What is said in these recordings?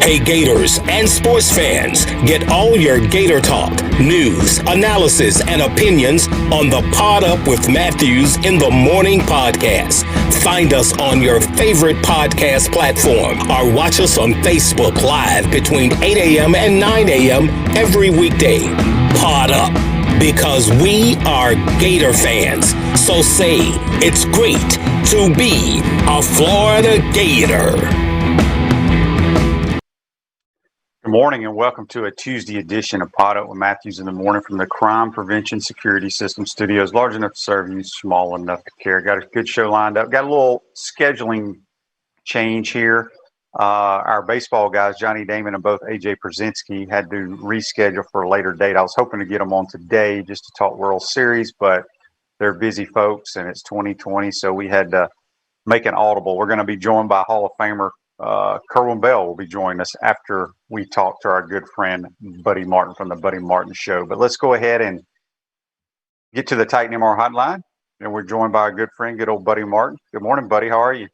Hey Gators and sports fans, get all your Gator talk, news, analysis, and opinions on the Pod Up with Matthews in the Morning podcast. Find us on your favorite podcast platform or watch us on Facebook Live between 8 a.m. and 9 a.m. every weekday. Pod Up, because we are Gator fans. So say it's great to be a Florida Gator. Good morning and welcome to a Tuesday edition of Pod Up with Matthews in the Morning from the Crime Prevention Security System Studios. Large enough to serve you, small enough to care. Got a good show lined up. Got a little scheduling change here. Our baseball guys, Johnny Damon and both AJ Przinsky, had to reschedule for a later date. I was hoping to get them on today just to talk World Series, but they're busy folks and it's 2020, so we had to make an audible. We're going to be joined by Hall of Famer Kerwin Bell will be joining us after we talk to our good friend Buddy Martin from the Buddy Martin Show. But let's go ahead and get to the Titan MR hotline. And we're joined by our good friend, good old Buddy Martin. Good morning, Buddy. How are you?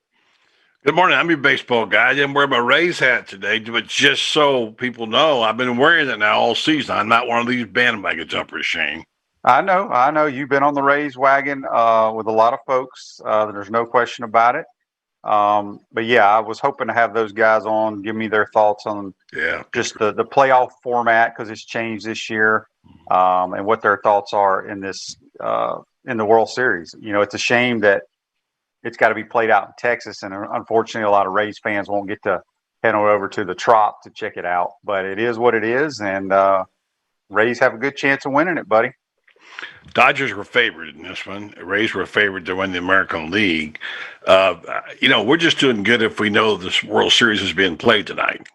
Good morning. I'm your baseball guy. I didn't wear my Rays hat today, but just so people know, I've been wearing it now all season. I'm not one of these bandwagon jumpers, Shane. I know. You've been on the Rays wagon with a lot of folks. There's no question about it. But yeah, I was hoping to have those guys on, give me their thoughts on just the playoff format, because it's changed this year, and what their thoughts are in this in the World Series. You know, it's a shame that it's got to be played out in Texas, and unfortunately, a lot of Rays fans won't get to head on over to the Trop to check it out. But it is what it is, and Rays have a good chance of winning it, buddy. Dodgers were favored in this one. Rays were favored to win the American League. We're just doing good if we know this World Series is being played tonight.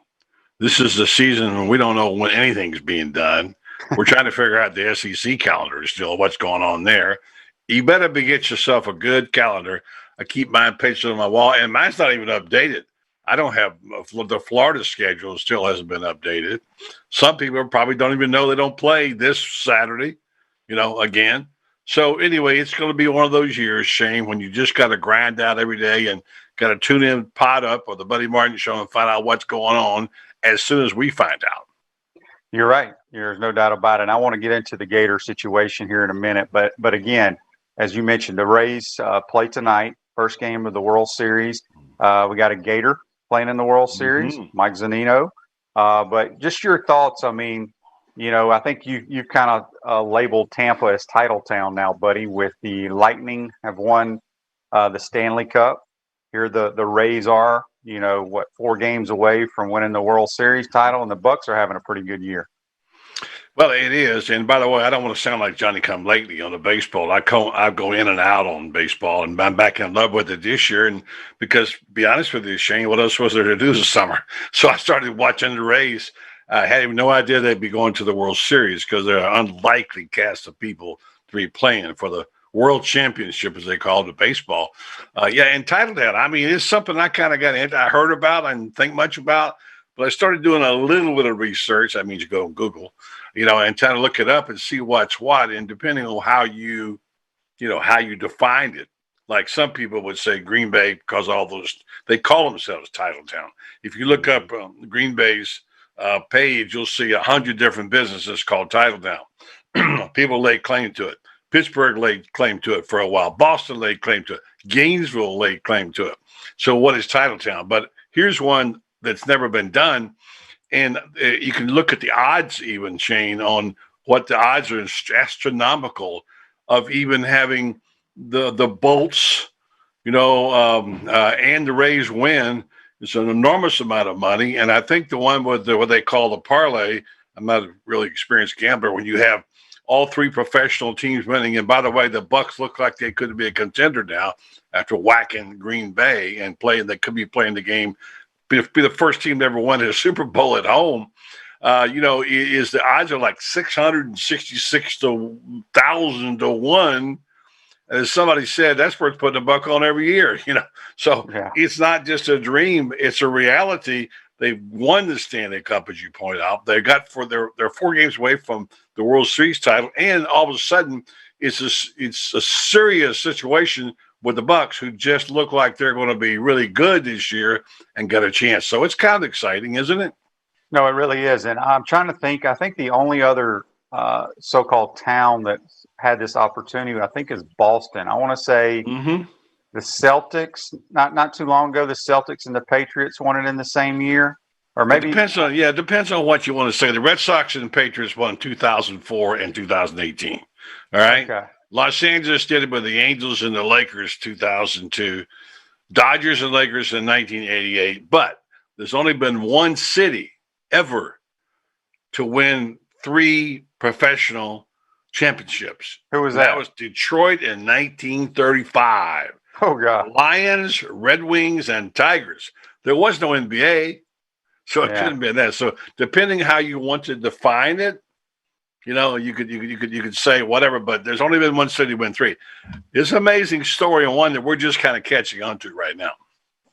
This is the season when we don't know when anything's being done. We're trying to figure out the SEC calendar still, what's going on there. You better get yourself a good calendar. I keep mine pasted on my wall, and mine's not even updated. I don't have the Florida schedule still hasn't been updated. Some people probably don't even know they don't play this Saturday. Again. So anyway, it's going to be one of those years, Shane, when you just got to grind out every day and got to tune in, Pod Up or the Buddy Martin Show and find out what's going on as soon as we find out. You're right. There's no doubt about it. And I want to get into the Gator situation here in a minute. But again, as you mentioned, the Rays play tonight, first game of the World Series. We got a Gator playing in the World Series, Mike Zunino. But just your thoughts, I mean, I think you've kind of labeled Tampa as title town now, buddy, with the Lightning have won the Stanley Cup. Here the Rays are, 4 games away from winning the World Series title, and the Bucks are having a pretty good year. Well, it is. And by the way, I don't want to sound like Johnny Come Lately on the baseball. I go in and out on baseball, and I'm back in love with it this year. And because, to be honest with you, Shane, what else was there to do this summer? So I started watching the Rays. I had no idea they'd be going to the World Series because they're an unlikely cast of people to be playing for the World Championship, as they call it, baseball. Entitled that. I mean, it's something I kind of got into. I heard about and think much about, but I started doing a little bit of research. That means you go on Google, and try to look it up and see what's what. And depending on how you defined it, like some people would say Green Bay, because all those, they call themselves Title Town. If you look up Green Bay's page, you'll see 100 different businesses called Title Town. People laid claim to it. Pittsburgh laid claim to it for a while. Boston laid claim to it. Gainesville laid claim to it. So what is Title Town? But here's one that's never been done. And you can look at the odds even, Shane, on what the odds are astronomical of even having the Bolts, and the Rays win. It's an enormous amount of money. And I think the one with what they call the parlay, I'm not a really experienced gambler, when you have all 3 professional teams winning. And by the way, the Bucks look like they could be a contender now after whacking Green Bay and they could be playing the game, be the first team to ever win a Super Bowl at home. Is the odds are like 666,000 to 1. As somebody said, that's worth putting $1 on every year, So It's not just a dream; it's a reality. They've won the Stanley Cup, as you point out. They got they're 4 games away from the World Series title, and all of a sudden, it's a serious situation with the Bucks, who just look like they're going to be really good this year and got a chance. So it's kind of exciting, isn't it? No, it really is. And I'm trying to think. I think the only other so-called town that had this opportunity, I think, is Boston. I want to say Mm-hmm. the Celtics, not too long ago, the Celtics and the Patriots won it in the same year, or It maybe. depends on what you want to say. The Red Sox and the Patriots won 2004 and 2018. All right. Okay. Los Angeles did it with the Angels and the Lakers 2002, Dodgers and Lakers in 1988. But there's only been one city ever to win three professional championships. Who was And that that? was Detroit in 1935. Oh God. Lions, Red Wings, and Tigers. There was no NBA. So it Yeah. couldn't be that. So depending how you want to define it, you could say whatever, but there's only been one city win three. It's an amazing story and one that we're just kind of catching on to right now.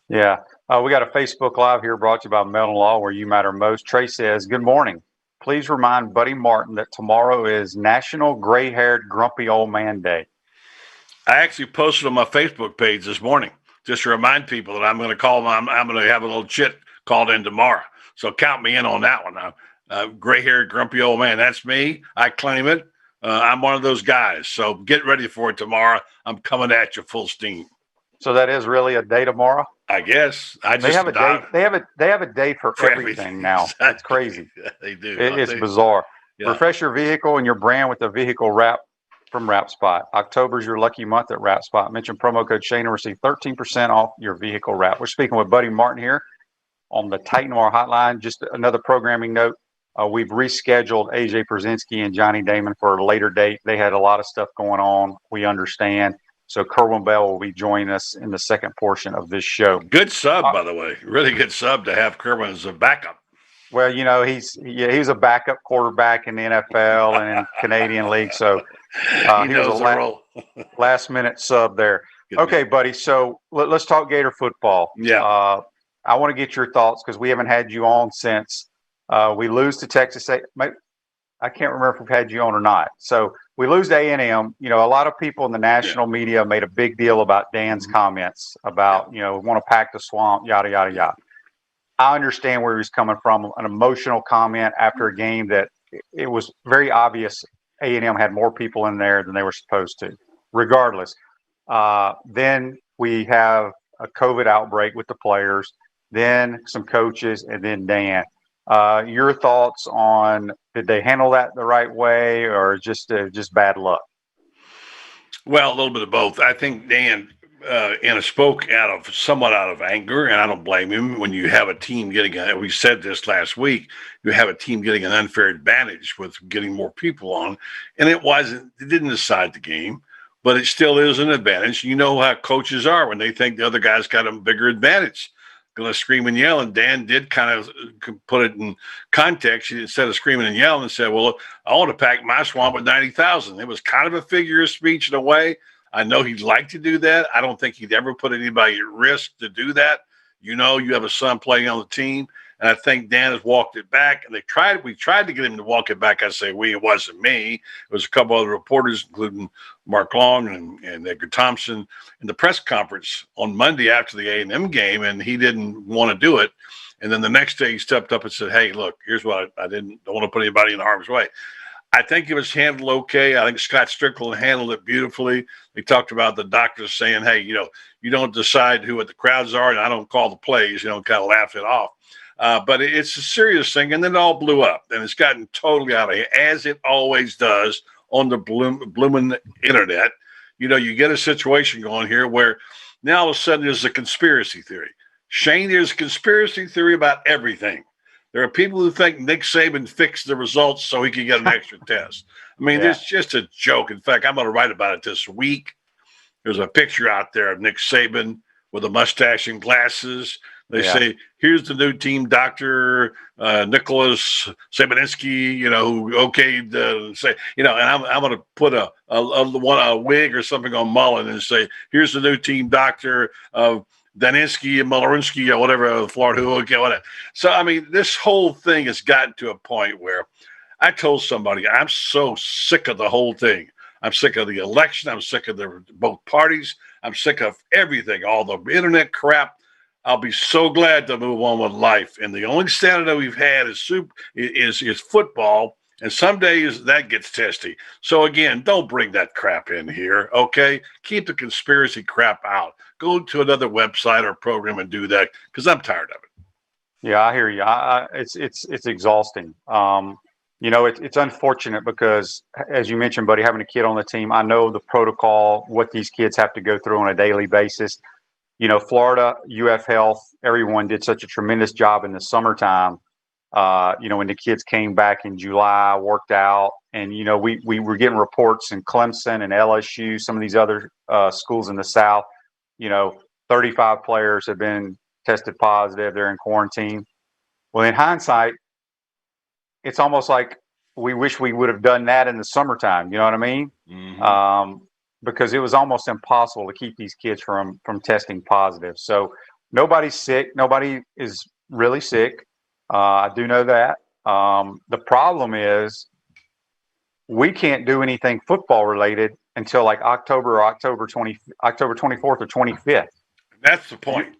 Yeah. We got a Facebook Live here brought to you by Melton Law, where you matter most. Trey says, "Good morning. Please remind Buddy Martin that tomorrow is National Gray-Haired Grumpy Old Man Day." I actually posted on my Facebook page this morning just to remind people that I'm going to call them. I'm going to have a little chit called in tomorrow. So count me in on that one. Gray-haired, grumpy old man. That's me. I claim it. I'm one of those guys. So get ready for it tomorrow. I'm coming at you full steam. So that is really a day tomorrow. I guess. They have a day. They have a day for everything now. Exactly. It's crazy. They do. It's bizarre. Yeah. Refresh your vehicle and your brand with the vehicle wrap from Wrap Spot. October's your lucky month at Wrap Spot. Mention promo code Shane and receive 13% off your vehicle wrap. We're speaking with Buddy Martin here on the Titan Noir Hotline. Just another programming note. We've rescheduled AJ Przinsky and Johnny Damon for a later date. They had a lot of stuff going on. We understand. So Kerwin Bell will be joining us in the second portion of this show. Good sub, by the way. Really good sub to have Kerwin as a backup. Well, he's a backup quarterback in the NFL and in Canadian League. So he was a last minute sub there. Good okay, man. buddy. So let's talk Gator football. Yeah. I want to get your thoughts because we haven't had you on since we lose to Texas A. I can't remember if we've had you on or not. So we lose to A&M. A lot of people in the national media made a big deal about Dan's comments about, we want to pack the swamp, yada, yada, yada. I understand where he's coming from, an emotional comment after a game that it was very obvious A&M had more people in there than they were supposed to. Regardless, then we have a COVID outbreak with the players, then some coaches, and then Dan. Your thoughts on, did they handle that the right way or just bad luck? Well, a little bit of both. I think Dan spoke somewhat out of anger, and I don't blame him. When you have a team we said this last week, you have a team getting an unfair advantage with getting more people on, and it didn't decide the game, but it still is an advantage. You know how coaches are when they think the other guy's got a bigger advantage. Going to scream and yell, and Dan did kind of put it in context. Instead of screaming and yelling, and said, "Well, look, I want to pack my swamp with 90,000." It was kind of a figure of speech in a way. I know he'd like to do that. I don't think he'd ever put anybody at risk to do that. You have a son playing on the team, and I think Dan has walked it back. And we tried to get him to walk it back. I say it wasn't me. It was a couple other reporters, including Mark Long and Edgar Thompson, in the press conference on Monday after the A&M game, and he didn't want to do it. And then the next day he stepped up and said, "Hey, look, here's what I don't want to put anybody in harm's way." I think it was handled okay. I think Scott Strickland handled it beautifully. They talked about the doctors saying, "Hey, you don't decide what the crowds are, and I don't call the plays." Kind of laugh it off. But it's a serious thing, and then it all blew up, and it's gotten totally out of hand, as it always does on the blooming internet. You get a situation going here where now all of a sudden there's a conspiracy theory. Shane, there's a conspiracy theory about everything. There are people who think Nick Saban fixed the results so he could get an extra test. It's just a joke. In fact, I'm going to write about it this week. There's a picture out there of Nick Saban with a mustache and glasses. They say, "Here's the new team doctor, Nicholas Sabaninski, who okayed say, and I'm going to put a wig or something on Mullen and say, here's the new team doctor of Daninsky and Mullerinsky or whatever, Florida, whatever." So, this whole thing has gotten to a point where I told somebody, I'm so sick of the whole thing. I'm sick of the election. I'm sick of both parties. I'm sick of everything, all the internet crap. I'll be so glad to move on with life. And the only Saturday we've had is football. And some days that gets testy. So again, don't bring that crap in here, okay? Keep the conspiracy crap out. Go to another website or program and do that because I'm tired of it. Yeah, I hear you. It's exhausting. It's unfortunate because, as you mentioned, buddy, having a kid on the team, I know the protocol, what these kids have to go through on a daily basis. Florida, UF Health, everyone did such a tremendous job in the summertime. When the kids came back in July, worked out, and we were getting reports in Clemson and LSU, some of these other schools in the South. 35 players have been tested positive. They're in quarantine. Well, in hindsight, it's almost like we wish we would have done that in the summertime. You know what I mean? Mm-hmm. Because it was almost impossible to keep these kids from testing positive. So nobody's sick. Nobody is really sick. I do know that. The problem is we can't do anything football related until like October 24th or 25th. That's the point.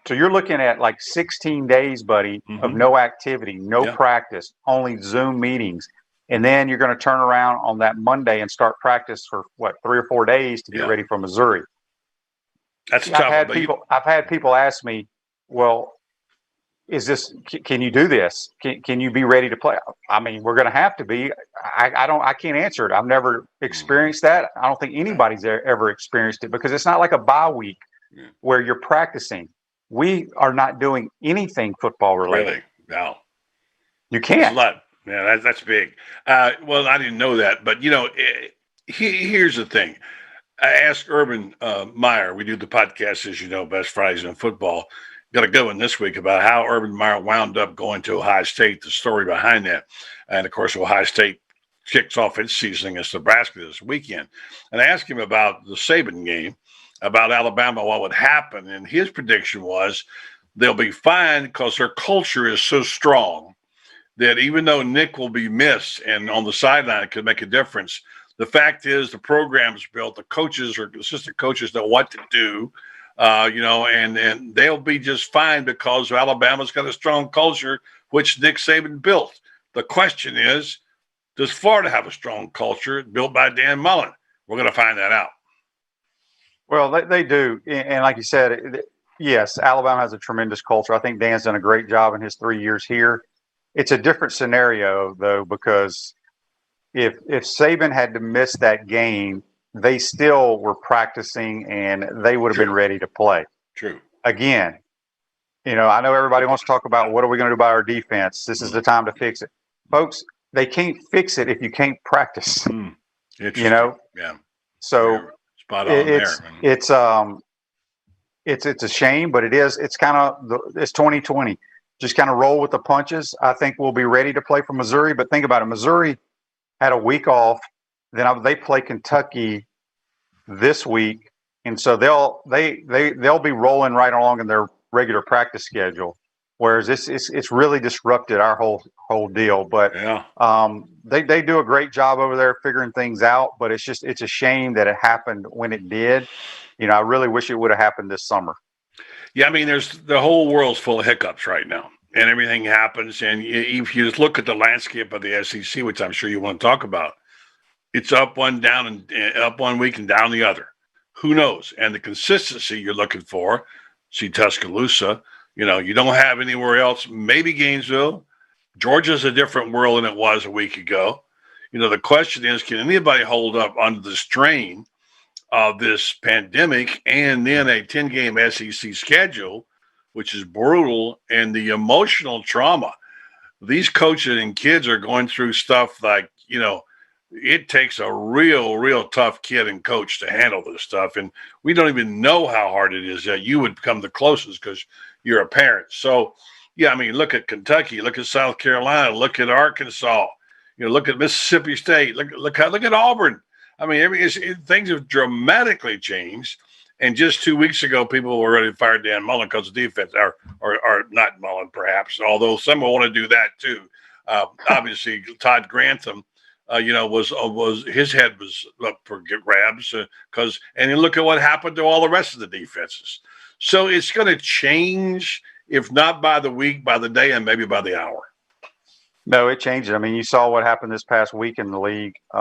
So you're looking at like 16 days, buddy, of no activity, no practice, only Zoom meetings. And then you're going to turn around on that Monday and start practice for 3 or 4 days to get ready for Missouri. That's tough. I've had people ask me, well, can you do this? Can you be ready to play? I mean, we're going to have to be. I can't answer it. I've never experienced that. I don't think anybody's ever experienced it because it's not like a bye week where you're practicing. We are not doing anything football related. Really? No. You can't. Yeah, that's big. Well, I didn't know that, but here's the thing. I asked Urban Meyer. We do the podcast, as you know, Best Fridays in Football. Got a good one this week about how Urban Meyer wound up going to Ohio State, the story behind that. And of course, Ohio State kicks off its season against Nebraska this weekend. And I asked him about the Saban game, about Alabama, what would happen. And his prediction was they'll be fine because their culture is so strong that even though Nick will be missed and on the sideline it could make a difference, the fact is the program's built, the coaches or assistant coaches know what to do, and they'll be just fine because Alabama's got a strong culture, which Nick Saban built. The question is, does Florida have a strong culture built by Dan Mullen? We're going to find that out. Well, they do. And like you said, yes, Alabama has a tremendous culture. I think Dan's done a great job in his 3 years here. It's a different scenario, though, because if Saban had to miss that game, they still were practicing and they would have been ready to play. True. Again, I know everybody wants to talk about what are we going to do about our defense. This is the time to fix it. Folks, they can't fix it if you can't practice. Yeah. So spot on it's a shame, but it's kind of it's 2020. Just kind of roll with the punches. I think we'll be ready to play for Missouri. But think about it. Missouri had a week off. Then they play Kentucky this week, and so they'll be rolling right along in their regular practice schedule. Whereas it's really disrupted our whole deal. But they do a great job over there figuring things out. But it's a shame that it happened when it did. I really wish it would have happened this summer. Yeah, I mean, the whole world's full of hiccups right now, and everything happens. And if you just look at the landscape of the SEC, which I'm sure you want to talk about, it's up one, down, and up 1 week and down the other. Who knows? And the consistency you're looking for, see Tuscaloosa, you don't have anywhere else. Maybe Gainesville. Georgia's a different world than it was a week ago. The question is, can anybody hold up under the strain of this pandemic and then a 10-game SEC schedule, which is brutal, and the emotional trauma? These coaches and kids are going through stuff like, it takes a real tough kid and coach to handle this stuff. And we don't even know how hard it is that you would come the closest because you're a parent. So, yeah, I mean, look at Kentucky, look at South Carolina, look at Arkansas, look at Mississippi State, look at Auburn. I mean, things have dramatically changed. And just 2 weeks ago, people were ready to fire Dan Mullen because of defense, or not Mullen, perhaps, although some will want to do that too. Obviously, Todd Grantham, was his head was up for grabs and look at what happened to all the rest of the defenses. So it's going to change, if not by the week, by the day, and maybe by the hour. No, it changes. I mean, you saw what happened this past week in the league. A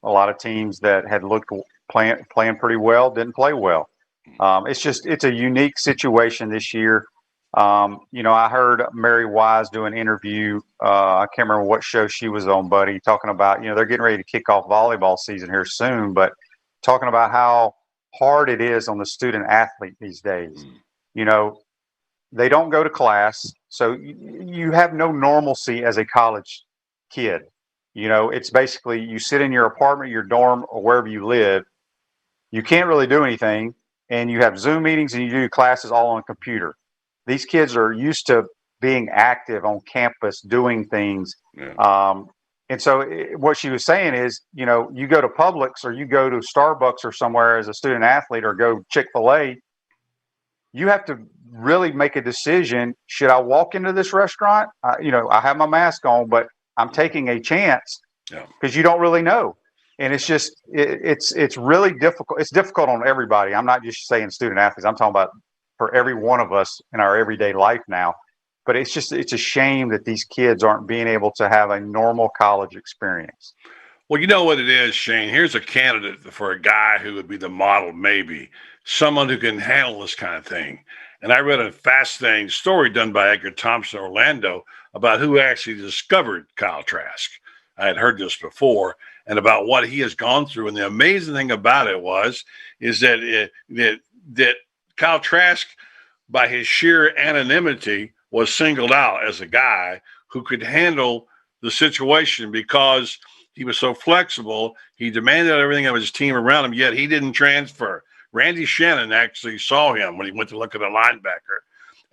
lot of teams that had looked playing pretty well didn't play well. It's a unique situation this year. I heard Mary Wise do an interview. I can't remember what show she was on, buddy, talking about, they're getting ready to kick off volleyball season here soon, but talking about how hard it is on the student athlete these days. They don't go to class, so you have no normalcy as a college kid. It's basically you sit in your apartment, your dorm, or wherever you live. You can't really do anything, and you have Zoom meetings and you do classes all on a computer. These kids are used to being active on campus, doing things. Yeah. And so what she was saying is, you go to Publix or you go to Starbucks or somewhere as a student athlete or go Chick-fil-A, you have to really make a decision. Should I walk into this restaurant? I have my mask on, but I'm taking a chance because you don't really know. And it's just, it's really difficult. It's difficult on everybody. I'm not just saying student athletes. I'm talking about for every one of us in our everyday life now. But it's a shame that these kids aren't being able to have a normal college experience. Well, you know what it is, Shane. Here's a candidate for a guy who would be the model, maybe someone who can handle this kind of thing. And I read a fascinating story done by Edgar Thompson, Orlando, about who actually discovered Kyle Trask. I had heard this before, and about what he has gone through. And the amazing thing about it is that Kyle Trask, by his sheer anonymity, was singled out as a guy who could handle the situation because he was so flexible. He demanded everything of his team around him, yet he didn't transfer. Randy Shannon actually saw him when he went to look at a linebacker.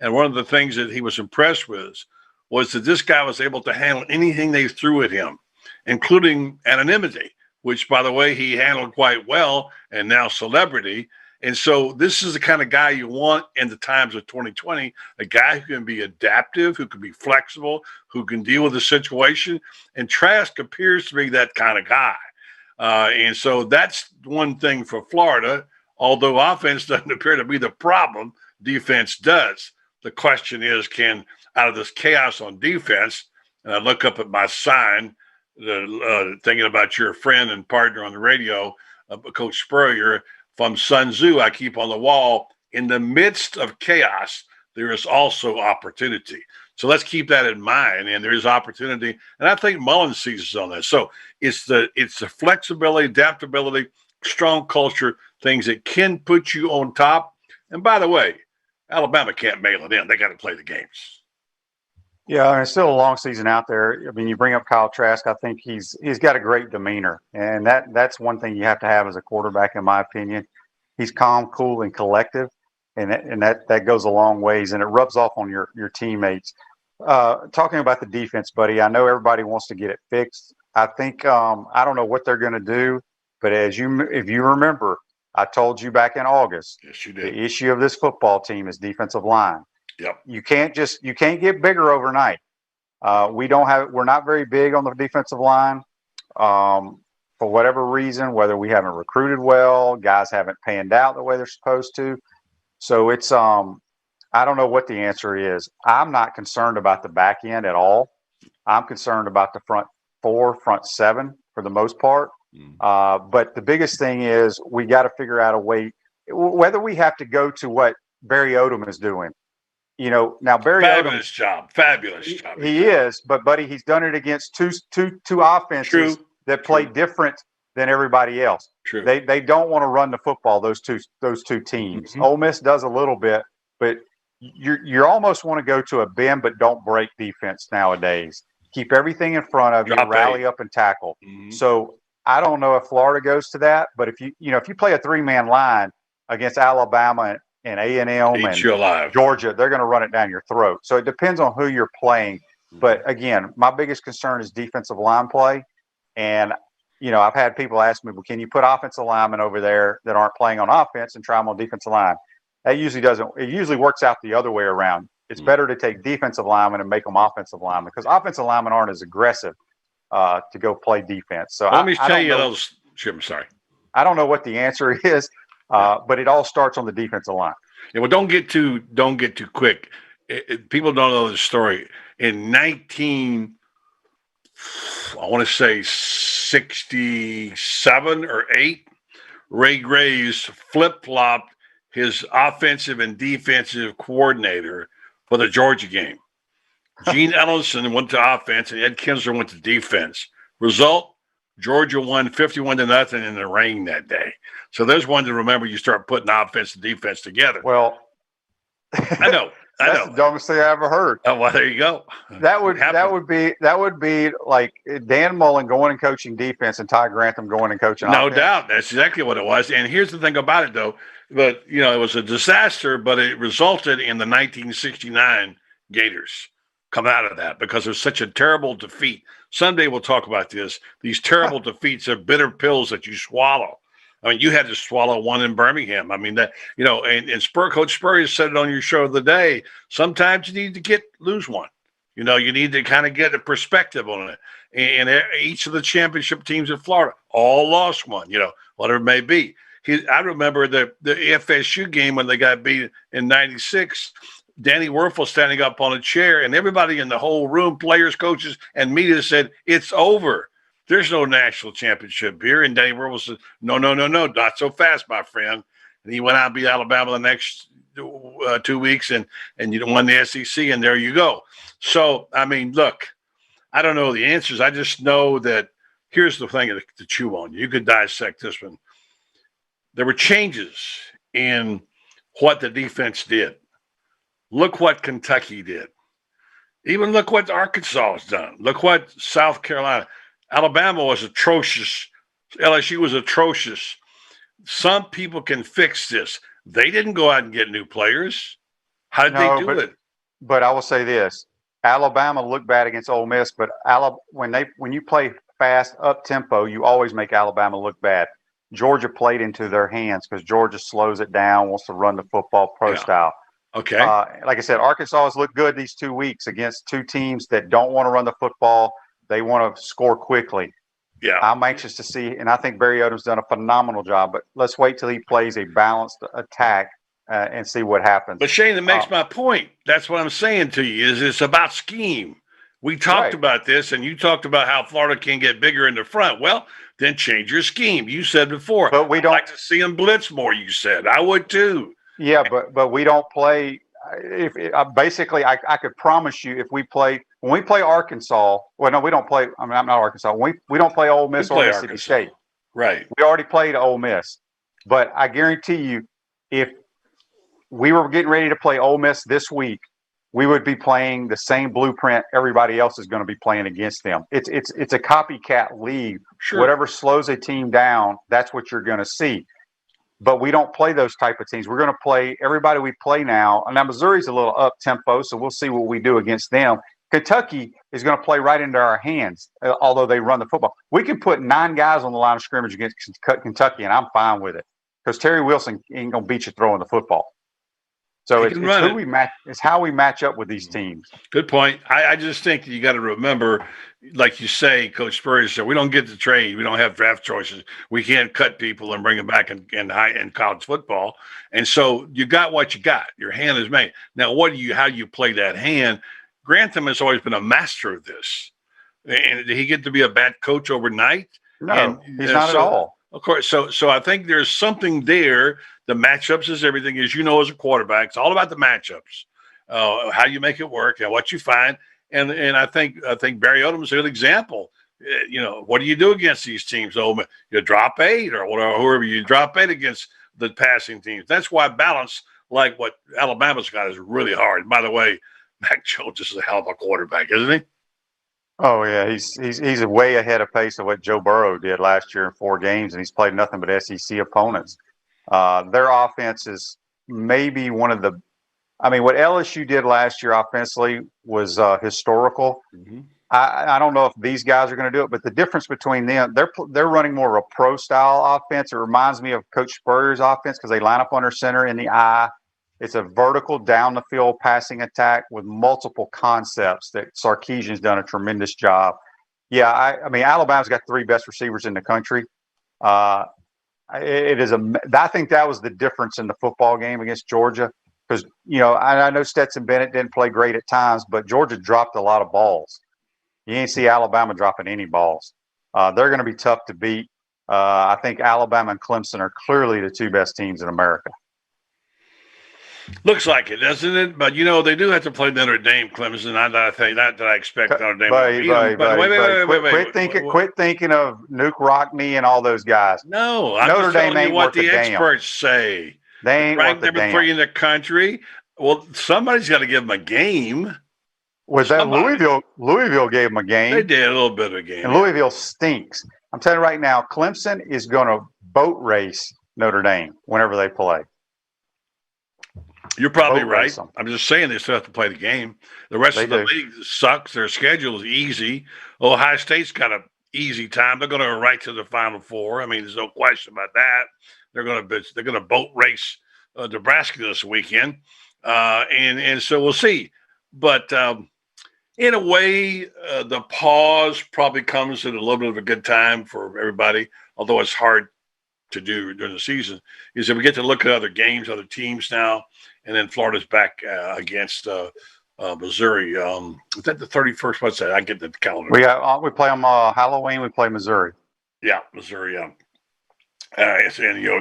And one of the things that he was impressed with was that this guy was able to handle anything they threw at him, including anonymity, which, by the way, he handled quite well, and now celebrity. And so this is the kind of guy you want in the times of 2020, a guy who can be adaptive, who can be flexible, who can deal with the situation. And Trask appears to be that kind of guy. And so that's one thing for Florida. Although offense doesn't appear to be the problem, defense does. The question is, can, out of this chaos on defense, and I look up at my sign, thinking about your friend and partner on the radio, Coach Spurrier, from Sun Tzu, I keep on the wall, in the midst of chaos, there is also opportunity. So let's keep that in mind, and there is opportunity. And I think Mullen seizes on that. So it's the flexibility, adaptability, strong culture, things that can put you on top. And by the way, Alabama can't mail it in. They got to play the games. Yeah, and it's still a long season out there. I mean, you bring up Kyle Trask. I think he's got a great demeanor, and that's one thing you have to have as a quarterback, in my opinion. He's calm, cool, and collective, and that goes a long ways, and it rubs off on your teammates. Talking about the defense, buddy, I know everybody wants to get it fixed. I think I don't know what they're going to do, but if you remember, I told you back in August. Yes, you did. The issue of this football team is defensive line. Yep. You can't get bigger overnight. We're not very big on the defensive line for whatever reason, whether we haven't recruited well, guys haven't panned out the way they're supposed to. So it's I don't know what the answer is. I'm not concerned about the back end at all. I'm concerned about the front four, front seven for the most part. But the biggest thing is we got to figure out a way, whether we have to go to what Barry Odom is doing. Now Barry fabulous job. He is, but buddy, he's done it against two offenses that play different than everybody else. True. They don't want to run the football. Those two teams. Mm-hmm. Ole Miss does a little bit, but you almost want to go to a bend but don't break defense nowadays. Keep everything in front of you, rally up and tackle. Mm-hmm. So I don't know if Florida goes to that, but if you play a 3-man line against Alabama and A&M and Georgia, they're going to run it down your throat. So it depends on who you're playing. But again, my biggest concern is defensive line play. And, I've had people ask me, well, can you put offensive linemen over there that aren't playing on offense and try them on defensive line? That usually doesn't. It usually works out the other way around. It's better to take defensive linemen and make them offensive linemen because offensive linemen aren't as aggressive to go play defense. So let me tell you those. I'm sorry. I don't know what the answer is. But it all starts on the defensive line. Yeah, well, don't get too quick. People don't know the story. In I want to say 67 or 8, Ray Graves flip-flopped his offensive and defensive coordinator for the Georgia game. Gene Ellison went to offense and Ed Kinsler went to defense. Result, Georgia won 51-0 in the rain that day. So there's one to remember. You start putting offense and defense together. Well, I know. That's the dumbest thing I ever heard. Oh, well, there you go. That would be like Dan Mullen going and coaching defense and Ty Grantham going and coaching offense. No doubt. That's exactly what it was. And here's the thing about it, though. But, it was a disaster, but it resulted in the 1969 Gators come out of that because it was such a terrible defeat. Someday we'll talk about this. These terrible defeats are bitter pills that you swallow. I mean, you had to swallow one in Birmingham. I mean, that, and Coach Spurrier said it on your show the day. Sometimes you need to lose one. You need to kind of get a perspective on it. And each of the championship teams in Florida all lost one, whatever it may be. I remember the FSU game when they got beat in 96. Danny Werfel standing up on a chair, and everybody in the whole room, players, coaches, and media said, "It's over. There's no national championship here." And Danny Werfel said, No, not so fast, my friend. And he went out and beat Alabama the next 2 weeks, and won the SEC, and there you go. So, I mean, look, I don't know the answers. I just know that here's the thing to chew on. You could dissect this one. There were changes in what the defense did. Look what Kentucky did. Even look what Arkansas has done. Look what South Carolina. Alabama was atrocious. LSU was atrocious. Some people can fix this. They didn't go out and get new players. How did they do it? But I will say this. Alabama looked bad against Ole Miss, but when you play fast, up-tempo, you always make Alabama look bad. Georgia played into their hands because Georgia slows it down, wants to run the football pro style. Okay. Like I said, Arkansas has looked good these 2 weeks against two teams that don't want to run the football. They want to score quickly. Yeah. I'm anxious to see, and I think Barry Odom's done a phenomenal job, but let's wait till he plays a balanced attack and see what happens. But Shane, that makes my point. That's what I'm saying to you is it's about scheme. We talked about this, and you talked about how Florida can get bigger in the front. Well, then change your scheme. You said before. But we don't like to see them blitz more, you said. I would too. Yeah, but we don't play. Basically, I could promise you if when we play Arkansas, well, no, we don't play. I mean, I'm not Arkansas. We don't play Ole Miss or Mississippi State. Right. We already played Ole Miss. But I guarantee you, if we were getting ready to play Ole Miss this week, we would be playing the same blueprint everybody else is going to be playing against them. It's a copycat league. Sure. Whatever slows a team down, that's what you're going to see. But we don't play those type of teams. We're going to play everybody we play now. And now Missouri's a little up-tempo, so we'll see what we do against them. Kentucky is going to play right into our hands, although they run the football. We can put 9 guys on the line of scrimmage against Kentucky, and I'm fine with it because Terry Wilson ain't going to beat you throwing the football. So it's how we match up with these teams. Good point. I just think that you got to remember, like you say, Coach Spurrier said, we don't get to trade. We don't have draft choices. We can't cut people and bring them back in college football. And so you got what you got. Your hand is made. Now, how do you play that hand? Grantham has always been a master of this. And did he get to be a bad coach overnight? No, he's not at all. Of course. So I think there's something there. The matchups is everything, as you know, as a quarterback. It's all about the matchups, how you make it work and what you find. And I think Barry Odom is a good example. What do you do against these teams? Oh, you drop 8 or whoever you drop 8 against the passing teams. That's why balance, like what Alabama's got, is really hard. By the way, Mac Jones is a hell of a quarterback, isn't he? Oh yeah, he's way ahead of pace of what Joe Burrow did last year in 4 games, and he's played nothing but SEC opponents. Their offense is maybe one of the. I mean, what LSU did last year offensively was historical. Mm-hmm. I don't know if these guys are going to do it, but the difference between them, they're running more of a pro style offense. It reminds me of Coach Spurrier's offense because they line up under center in the eye. It's a vertical down the field passing attack with multiple concepts that Sarkisian's done a tremendous job. Yeah, I mean, Alabama's got 3 best receivers in the country. I it is I think that was the difference in the football game against Georgia. Because, I know Stetson Bennett didn't play great at times, but Georgia dropped a lot of balls. You ain't see Alabama dropping any balls. They're going to be tough to beat. I think Alabama and Clemson are clearly the two best teams in America. Looks like it, doesn't it? But, they do have to play Notre Dame, Clemson. Not that I expect Notre Dame to beat them. But wait. Quit thinking of Nuke Rockne and all those guys. No, I'm Notre Dame ain't what the experts say. They ain't ranked number 3 in the country. Well, somebody's got to give them a game. Was that Louisville? Louisville gave them a game. They did a little bit of a game. And Louisville stinks. I'm telling you right now, Clemson is going to boat race Notre Dame whenever they play. You're probably right. I'm just saying they still have to play the game. The rest of the league sucks. Their schedule is easy. Ohio State's got an easy time. They're going to go right to the Final Four. I mean, there's no question about that. They're going to boat race Nebraska this weekend, and so we'll see. But in a way, the pause probably comes at a little bit of a good time for everybody, although it's hard to do during the season, is that we get to look at other games, other teams now, and then Florida's back against Missouri. Is that the 31st? What's that? I get the calendar. We play on Halloween. We play Missouri. Yeah, Missouri. And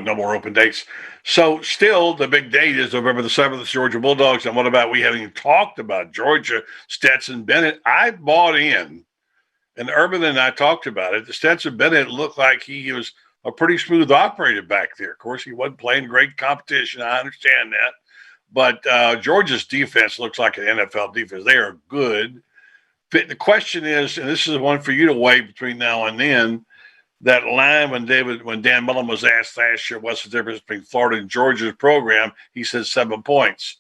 no more open dates. So still the big date is November the 7th, Georgia Bulldogs. And what about, we haven't even talked about Georgia, Stetson Bennett. I bought in, and Urban and I talked about it. The Stetson Bennett looked like he was a pretty smooth operator back there. Of course, he wasn't playing great competition. I understand that. But Georgia's defense looks like an NFL defense. They are good. But the question is, and this is one for you to weigh between now and then, that line when Dan Mullen was asked last year, what's the difference between Florida and Georgia's program? He said 7 points.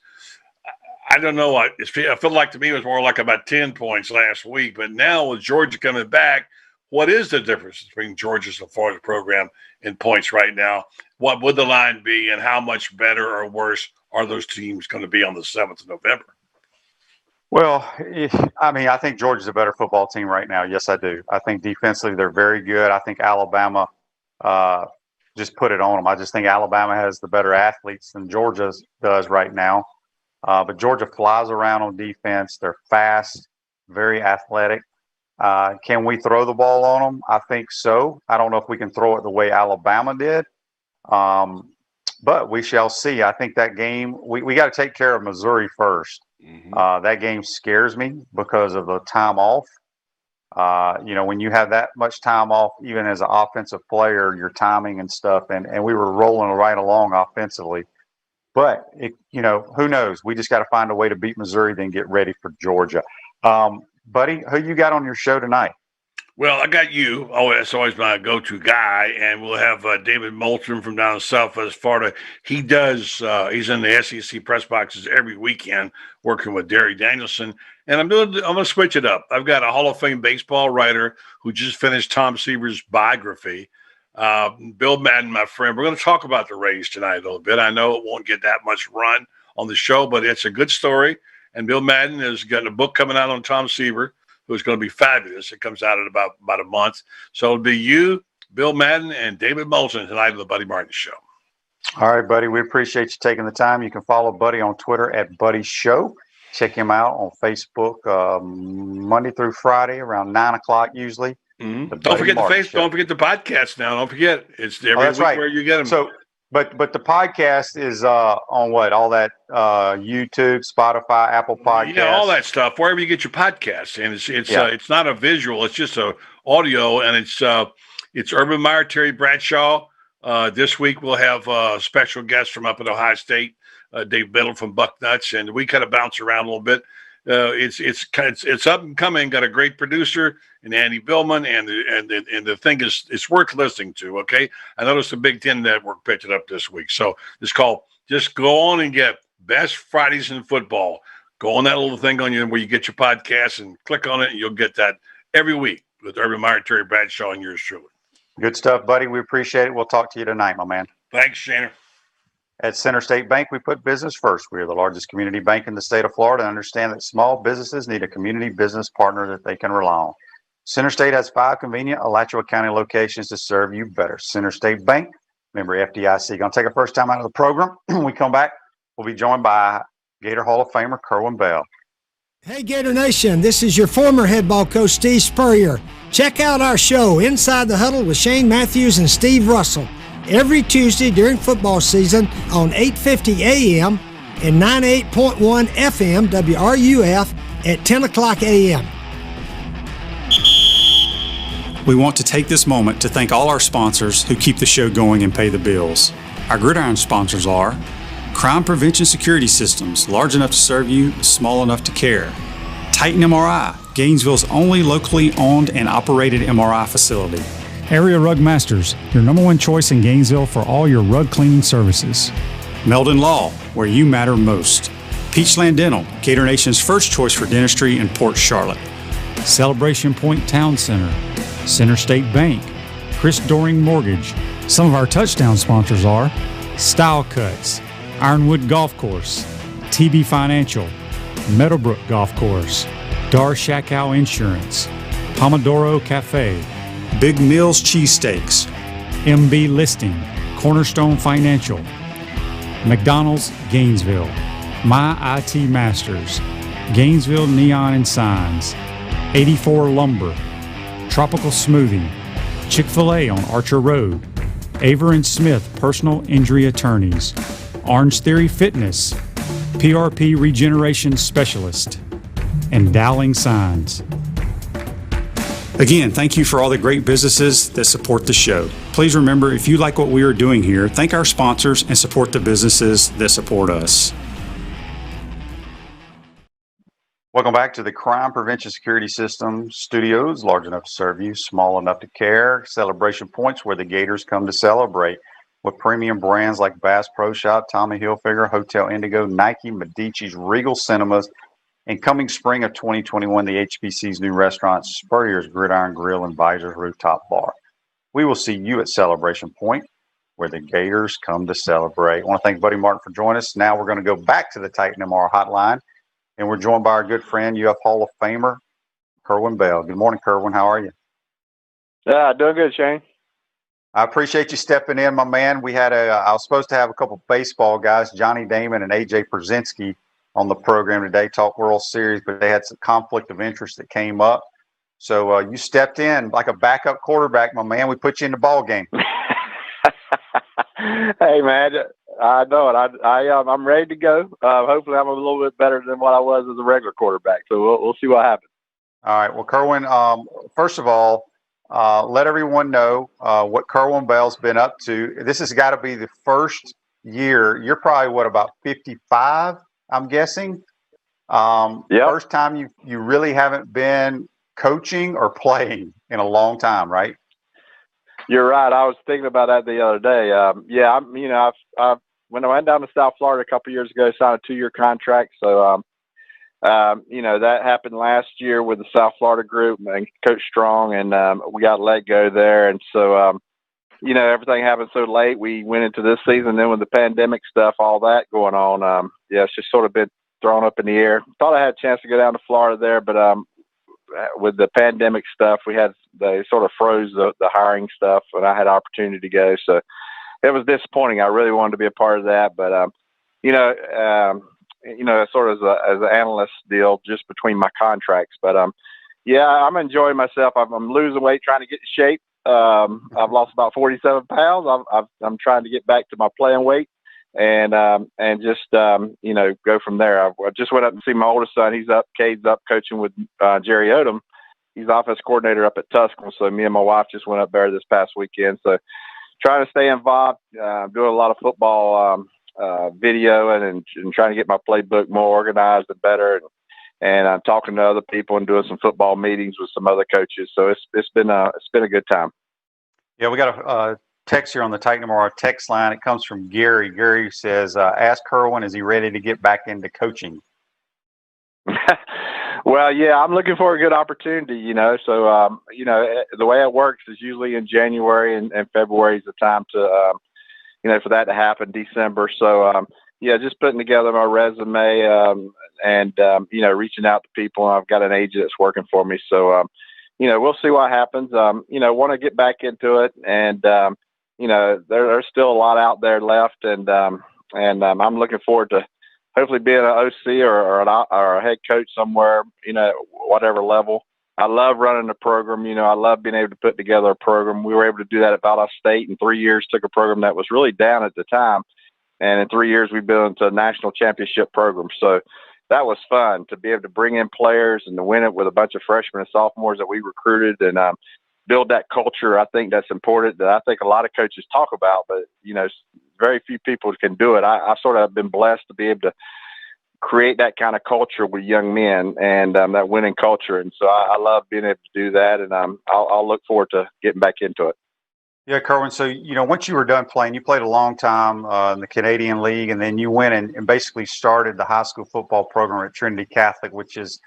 I don't know. I feel like to me it was more like about 10 points last week. But now with Georgia coming back, what is the difference between Georgia's and Florida's program in points right now? What would the line be, and how much better or worse are those teams going to be on the 7th of November? Well, I think Georgia's a better football team right now. Yes, I do. I think defensively they're very good. I think Alabama just put it on them. I just think Alabama has the better athletes than Georgia does right now. But Georgia flies around on defense. They're fast, very athletic. Can we throw the ball on them? I think so. I don't know if we can throw it the way Alabama did. But we shall see. I think that game, we got to take care of Missouri first. Mm-hmm. That game scares me because of the time off. When you have that much time off, even as an offensive player, your timing and stuff, and we were rolling right along offensively. But, who knows? We just got to find a way to beat Missouri, then get ready for Georgia. Buddy, who you got on your show tonight? Well, I got you. Oh, that's always my go-to guy. And we'll have David Moulton from down south as Florida. He does, he's in the SEC press boxes every weekend working with Derry Danielson. And I'm going to switch it up. I've got a Hall of Fame baseball writer who just finished Tom Seaver's biography. Bill Madden, my friend. We're going to talk about the Rays tonight a little bit. I know it won't get that much run on the show, but it's a good story. And Bill Madden has got a book coming out on Tom Seaver, who's going to be fabulous. It comes out in about a month. So it'll be you, Bill Madden, and David Moulton tonight on the Buddy Martin Show. All right, Buddy. We appreciate you taking the time. You can follow Buddy on Twitter at Buddy Show. Check him out on Facebook Monday through Friday around 9 o'clock usually. Mm-hmm. Don't forget the Facebook. Don't forget the podcast now. Don't forget. It's every week right. Where you get them. So, but the podcast is on what? All that YouTube, Spotify, Apple Podcasts. Yeah, all that stuff. Wherever you get your podcasts, and it's not a visual. It's just a audio, and it's Urban Meyer, Terry Bradshaw. This week we'll have a special guest from up at Ohio State, Dave Biddle from Bucknuts, and we kind of bounce around a little bit. It's up and coming. Got a great producer in Andy Billman, and the thing is, it's worth listening to. Okay, I noticed the Big Ten Network picked it up this week, so it's called. Just go on and get Best Fridays in Football. Go on that little thing on you where you get your podcast and click on it, and you'll get that every week with Urban Meyer, Terry Bradshaw, and yours truly. Good stuff, buddy. We appreciate it. We'll talk to you tonight, my man. Thanks, Shannon. At Center State Bank, we put business first. We are the largest community bank in the state of Florida and understand that small businesses need a community business partner that they can rely on. Center State has 5 convenient Alachua County locations to serve you better. Center State Bank, member FDIC. Going to take our first time out of the program. When we come back, we'll be joined by Gator Hall of Famer Kerwin Bell. Hey Gator Nation, this is your former head ball coach Steve Spurrier. Check out our show, Inside the Huddle with Shane Matthews and Steve Russell, every Tuesday during football season on 8:50 a.m. and 98.1 FM WRUF at 10 o'clock a.m. We want to take this moment to thank all our sponsors who keep the show going and pay the bills. Our Gridiron sponsors are Crime Prevention Security Systems, large enough to serve you, small enough to care. Titan MRI, Gainesville's only locally owned and operated MRI facility. Area Rug Masters, your number one choice in Gainesville for all your rug cleaning services. Meldon Law, where you matter most. Peachland Dental, Gator Nation's first choice for dentistry in Port Charlotte. Celebration Point Town Center, Center State Bank, Chris Doring Mortgage. Some of our touchdown sponsors are Style Cuts, Ironwood Golf Course, TB Financial, Meadowbrook Golf Course, Dar Shakow Insurance, Pomodoro Cafe, Big Mills Cheesesteaks, MB Listing, Cornerstone Financial, McDonald's Gainesville, My IT Masters, Gainesville Neon and Signs, 84 Lumber, Tropical Smoothie, Chick-fil-A on Archer Road, Aver and Smith Personal Injury Attorneys, Orange Theory Fitness, PRP Regeneration Specialist, and Dowling Signs. Again, thank you for all the great businesses that support the show. Please remember, if you like what we are doing here, thank our sponsors and support the businesses that support us. Welcome back to the Crime Prevention Security System Studios, large enough to serve you, small enough to care. Celebration Points, where the Gators come to celebrate. With premium brands like Bass Pro Shop, Tommy Hilfiger, Hotel Indigo, Nike, Medici's, Regal Cinemas, and coming spring of 2021, the HBC's new restaurant, Spurrier's Gridiron Grill and Visor's Rooftop Bar. We will see you at Celebration Point, where the Gators come to celebrate. I want to thank Buddy Martin for joining us. Now we're going to go back to the Titan MR hotline, and we're joined by our good friend, UF Hall of Famer, Kerwin Bell. Good morning, Kerwin. How are you? Yeah, doing good, Shane. I appreciate you stepping in, my man. I was supposed to have a couple of baseball guys, Johnny Damon and AJ Przinsky, on the program today, talk World Series, but they had some conflict of interest that came up. So you stepped in like a backup quarterback, my man. We put you in the ball game. Hey, man, I know it. I'm ready to go. Hopefully, I'm a little bit better than what I was as a regular quarterback. So we'll see what happens. All right. Well, Kerwin, first of all, let everyone know what Kerwin Bell's been up to. This has got to be the first year. You're probably, about 55, I'm guessing? Yep. First time you really haven't been coaching or playing in a long time, right? You're right. I was thinking about that the other day. I've when I went down to South Florida a couple of years ago, signed a 2-year contract. So, that happened last year with the South Florida group and Coach Strong, and we got let go there. And so, everything happened so late. We went into this season, then with the pandemic stuff, all that going on. It's just sort of been thrown up in the air. Thought I had a chance to go down to Florida there, but with the pandemic stuff, they sort of froze the hiring stuff, and I had an opportunity to go. So it was disappointing. I really wanted to be a part of that, but sort of as an analyst deal just between my contracts. But I'm enjoying myself. I'm losing weight, trying to get in shape. I've lost about 47 pounds. I'm trying to get back to my playing weight and just go from there. I just went up to see my oldest son. Cade's up coaching with Jerry Odom. He's offense coordinator up at Tuscaloosa. So me and my wife just went up there this past weekend. So trying to stay involved, doing a lot of football video and trying to get my playbook more organized and better. And I'm talking to other people and doing some football meetings with some other coaches. So it's been a good time. Yeah, we got a text here on the Titan MR text line. It comes from Gary. Gary says, ask Kerwin, is he ready to get back into coaching? Well, yeah, I'm looking for a good opportunity, So, the way it works is usually in January and February is the time to, for that to happen, December. So, just putting together my resume and reaching out to people. I've got an agent that's working for me. So, we'll see what happens. Want to get back into it and, there's still a lot out there left, and I'm looking forward to hopefully being an OC or a head coach somewhere, whatever level. I love running the program. I love being able to put together a program. We were able to do that at Valdosta State in 3 years, took a program that was really down at the time. And in 3 years, we built into a national championship program. So that was fun to be able to bring in players and to win it with a bunch of freshmen and sophomores that we recruited and build that culture. I think that's important that I think a lot of coaches talk about, but, very few people can do it. I sort of have been blessed to be able to create that kind of culture with young men and that winning culture. And so I love being able to do that. And I'll look forward to getting back into it. Yeah, Kerwin. So, once you were done playing, you played a long time in the Canadian League, and then you went and basically started the high school football program at Trinity Catholic, which is,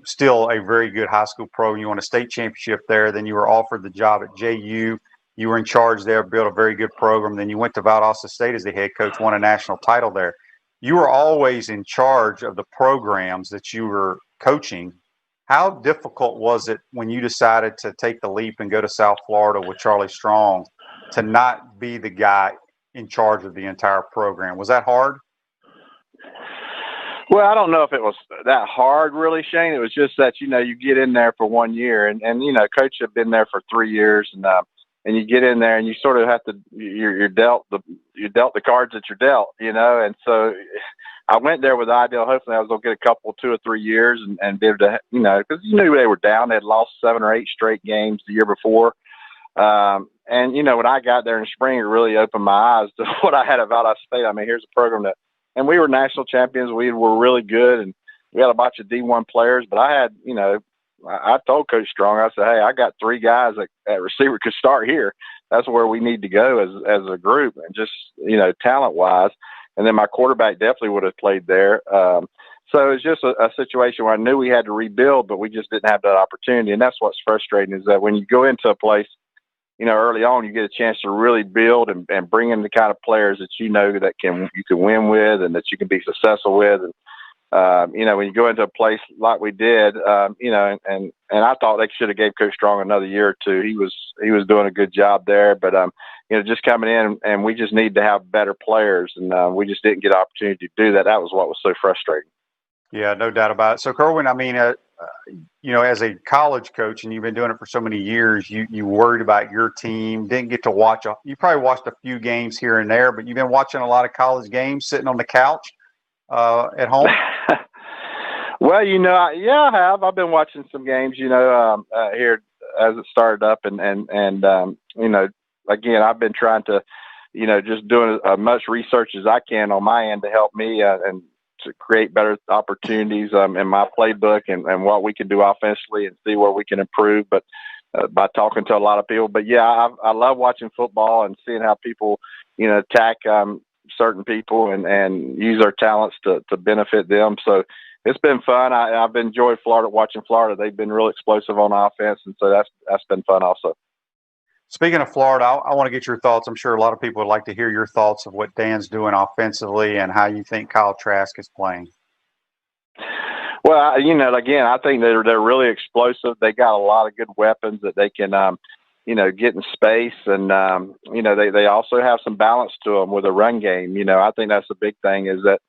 still a very good high school program. You won a state championship there. Then you were offered the job at JU. You were in charge there, built a very good program. Then you went to Valdosta State as the head coach, won a national title there. You were always in charge of the programs that you were coaching. How difficult was it when you decided to take the leap and go to South Florida with Charlie Strong to not be the guy in charge of the entire program? Was that hard? Well, I don't know if it was that hard, really, Shane. It was just that, you get in there for 1 year and coach had been there for 3 years and you get in there and you sort of have to, you're dealt the cards that you're dealt, and so I went there with the ideal, hopefully I was going to get a couple, 2 or 3 years and be able to, because they were down. They had lost 7 or 8 straight games the year before. And, when I got there in spring, it really opened my eyes to what I had at Valdosta State. I mean, here's a program and we were national champions. We were really good and we had a bunch of D1 players, but I had, I told Coach Strong, I said, hey, I got 3 guys at receiver could start here. That's where we need to go as a group and just, talent wise. And then my quarterback definitely would have played there. So it's just a situation where I knew we had to rebuild, but we just didn't have that opportunity. And that's what's frustrating is that when you go into a place, early on, you get a chance to really build and bring in the kind of players that that you can win with and that you can be successful with. And, when you go into a place like we did, and I thought they should have gave Coach Strong another year or two. He was doing a good job there, but, just coming in and we just need to have better players and we just didn't get an opportunity to do that. That was what was so frustrating. Yeah, no doubt about it. So, Kerwin, I mean, as a college coach, and you've been doing it for so many years, you worried about your team, didn't get to watch. You probably watched a few games here and there, but you've been watching a lot of college games sitting on the couch at home. Well, I have. I've been watching some games, here as it started up, and again, I've been trying to, just doing as much research as I can on my end to help me and to create better opportunities in my playbook and what we can do offensively and see where we can improve. But by talking to a lot of people, but yeah, I love watching football and seeing how people, attack certain people and use their talents to benefit them. So it's been fun. I've enjoyed watching Florida. They've been real explosive on offense, and so that's been fun also. Speaking of Florida, I want to get your thoughts. I'm sure a lot of people would like to hear your thoughts of what Dan's doing offensively and how you think Kyle Trask is playing. Well, again, I think they're really explosive. They got a lot of good weapons that they can, get in space, and they also have some balance to them with a run game. I think that's the big thing is that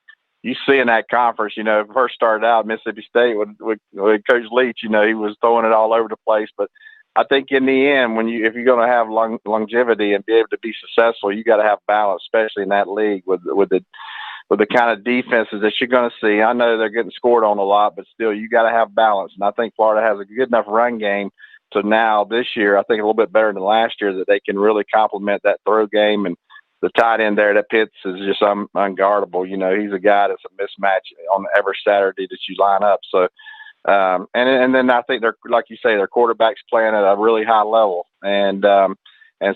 you see in that conference. First started out Mississippi State with Coach Leach. He was throwing it all over the place, but I think in the end, if you're going to have longevity and be able to be successful, you got to have balance, especially in that league with the kind of defenses that you're going to see. I know they're getting scored on a lot, but still, you got to have balance. And I think Florida has a good enough run game to now this year, I think a little bit better than last year, that they can really complement that throw game. And the tight end there that Pitts is just unguardable. He's a guy that's a mismatch on every Saturday that you line up. So. And then I think they're, like you say, their quarterback's playing at a really high level. And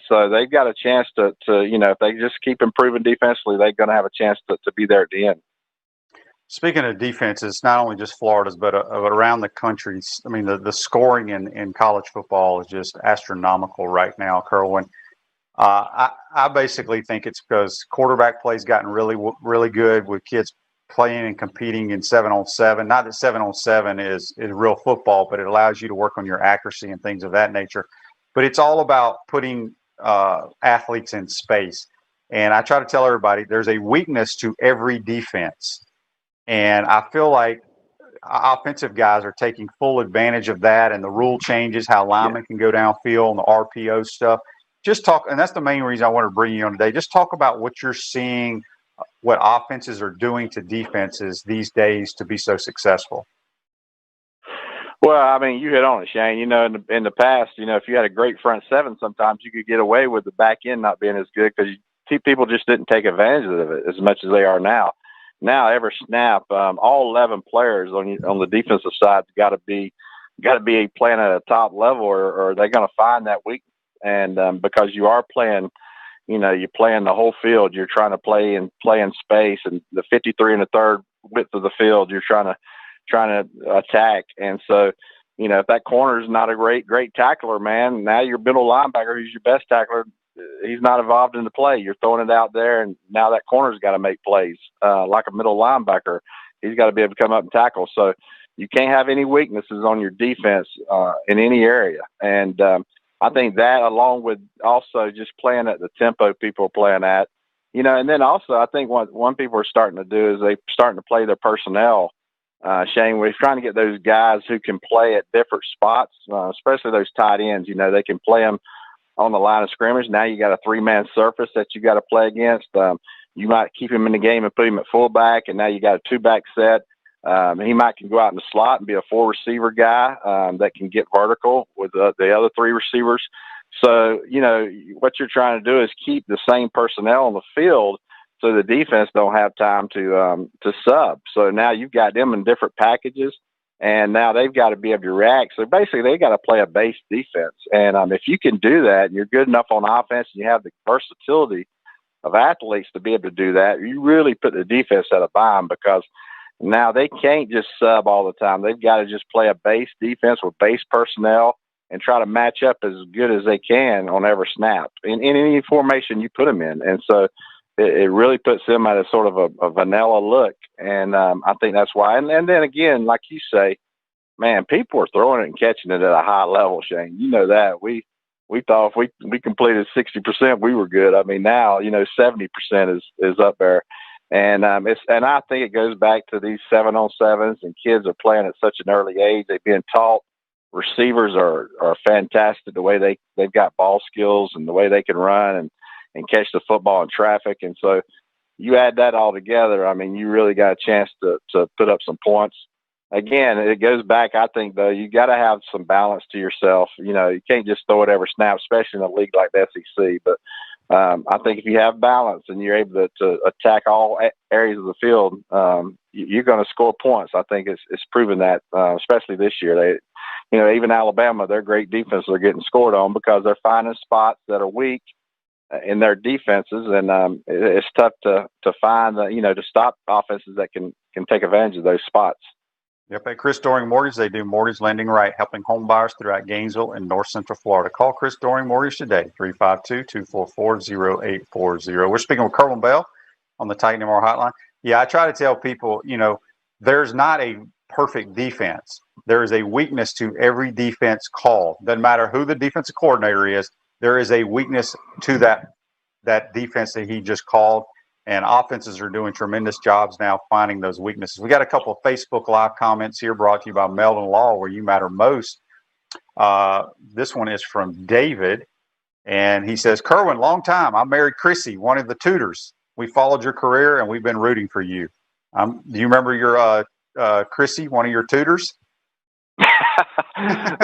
so they've got a chance to if they just keep improving defensively, they're going to have a chance to be there at the end. Speaking of defenses, not only just Florida's, but around the country, I mean, the scoring in college football is just astronomical right now, Kerwin. I basically think it's because quarterback play's gotten really, really good with kids playing and competing in 7-on-7. Not that 7-on-7 is real football, but it allows you to work on your accuracy and things of that nature. But it's all about putting athletes in space. And I try to tell everybody there's a weakness to every defense. And I feel like offensive guys are taking full advantage of that, and the rule changes, how linemen can go downfield and the RPO stuff. Just talk, and that's the main reason I wanted to bring you on today. Just talk about what you're seeing, what offenses are doing to defenses these days to be so successful. Well, I mean, you hit on it, Shane. You know, in the past, you know, if you had a great front seven, sometimes you could get away with the back end not being as good because people just didn't take advantage of it as much as they are now. Now, every snap, all 11 players on the defensive side got to be playing at a top level, or they're going to find that weakness. And because you are playing, you know, you're playing the whole field. You're trying to play in space, and the 53 and the third width of the field. You're trying to attack, and so, you know, if that corner is not a great tackler, man, now your middle linebacker, who's your best tackler, he's not involved in the play. You're throwing it out there, and now that corner's got to make plays like a middle linebacker. He's got to be able to come up and tackle. So you can't have any weaknesses on your defense in any area. And I think that, along with also just playing at the tempo people are playing at, you know, and then also I think what people are starting to do is they're starting to play their personnel. Shane, we're trying to get those guys who can play at different spots, especially those tight ends. You know, they can play them on the line of scrimmage. Now you got a 3-man surface that you got to play against. You might keep him in the game and put him at fullback, and now you got a 2-back set. He might can go out in the slot and be a 4-receiver guy that can get vertical with the other 3 receivers. So, you know, what you're trying to do is keep the same personnel on the field so the defense don't have time to sub. So now you've got them in different packages, and now they've got to be able to react. So basically they got to play a base defense. And if you can do that and you're good enough on offense and you have the versatility of athletes to be able to do that, you really put the defense at a bind, because now they can't just sub all the time. They've got to just play a base defense with base personnel and try to match up as good as they can on every snap in any formation you put them in. And so it really puts them at a sort of a vanilla look. And I think that's why. And then again, like you say, man, people are throwing it and catching it at a high level, Shane. You know that. We thought if we completed 60%, we were good. I mean, now, you know, 70% is up there. And and I think it goes back to these 7-on-7s, and kids are playing at such an early age. They've been taught. Receivers are fantastic, the way they've got ball skills and the way they can run and catch the football in traffic. And so you add that all together, I mean, you really got a chance to put up some points. Again, it goes back, I think, though, you got to have some balance to yourself. You know, you can't just throw it every snap, especially in a league like the SEC. But I think if you have balance and you're able to attack all areas of the field, you're going to score points. I think it's proven that, especially this year. You know, even Alabama, their great defenses are getting scored on because they're finding spots that are weak in their defenses, and it's tough to find, to stop offenses that can take advantage of those spots. Yep, at Chris Doring Mortgage, they do mortgage lending right, helping home buyers throughout Gainesville and North Central Florida. Call Chris Doring Mortgage today, 352-244-0840. We're speaking with Kerwin Bell on the Titan MR hotline. Yeah, I try to tell people, you know, there's not a perfect defense. There is a weakness to every defense call. Doesn't matter who the defensive coordinator is, there is a weakness to that defense that he just called. And offenses are doing tremendous jobs now finding those weaknesses. We got a couple of Facebook Live comments here brought to you by Meldon Law, where you matter most. This one is from David, and he says, Kerwin, long time. I married Chrissy, one of the tutors. We followed your career, and we've been rooting for you. Do you remember your Chrissy, one of your tutors?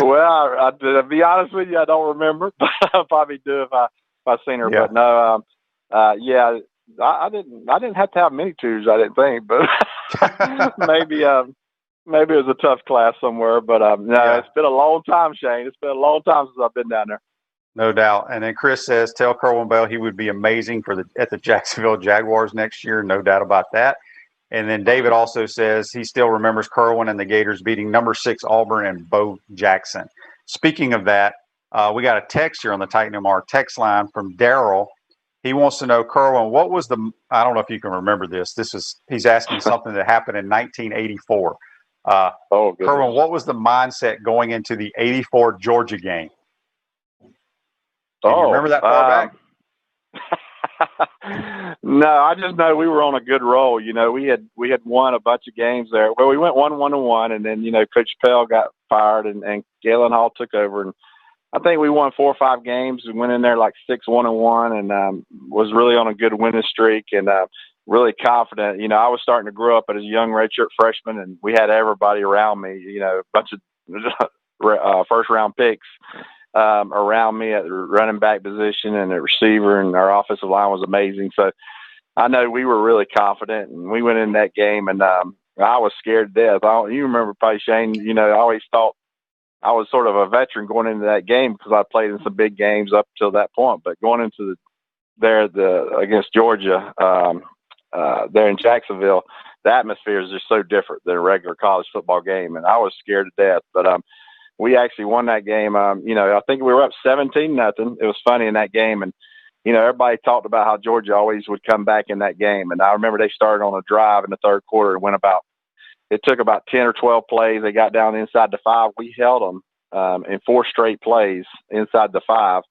Well, to be honest with you, I don't remember, but I probably do if I seen her. Yeah. But no, yeah. I didn't have to have many tutors, I didn't think, but maybe it was a tough class somewhere. But no, yeah. It's been a long time, Shane. It's been a long time since I've been down there. No doubt. And then Chris says, tell Kerwin Bell he would be amazing at the Jacksonville Jaguars next year. No doubt about that. And then David also says he still remembers Kerwin and the Gators beating number 6 Auburn and Bo Jackson. Speaking of that, we got a text here on the Titan MR text line from Daryl. He wants to know, Kerwin, what was I don't know if you can remember this. He's asking something that happened in 1984. Kerwin, what was the mindset going into the 84 Georgia game? Can you remember that far back? No, I just know we were on a good roll. You know, we had won a bunch of games there. Well, we went 1-1, and then, you know, Coach Pell got fired and Galen Hall took over, and I think we won 4 or 5 games. We went in there like 6-1-1, and was really on a good winning streak, and really confident. You know, I was starting to grow up as a young redshirt freshman, and we had everybody around me. You know, a bunch of first round picks around me at the running back position and at receiver, and our offensive line was amazing. So I know we were really confident, and we went in that game, and I was scared to death. You remember, probably, Shane, you know, I always thought I was sort of a veteran going into that game because I played in some big games up till that point. But going into against Georgia there in Jacksonville, the atmosphere is just so different than a regular college football game, and I was scared to death. But we actually won that game. You know, I think we were up 17-0. It was funny in that game, and you know, everybody talked about how Georgia always would come back in that game. And I remember they started on a drive in the third quarter and it took about 10 or 12 plays. They got down inside the 5. We held them in 4 straight plays inside the 5.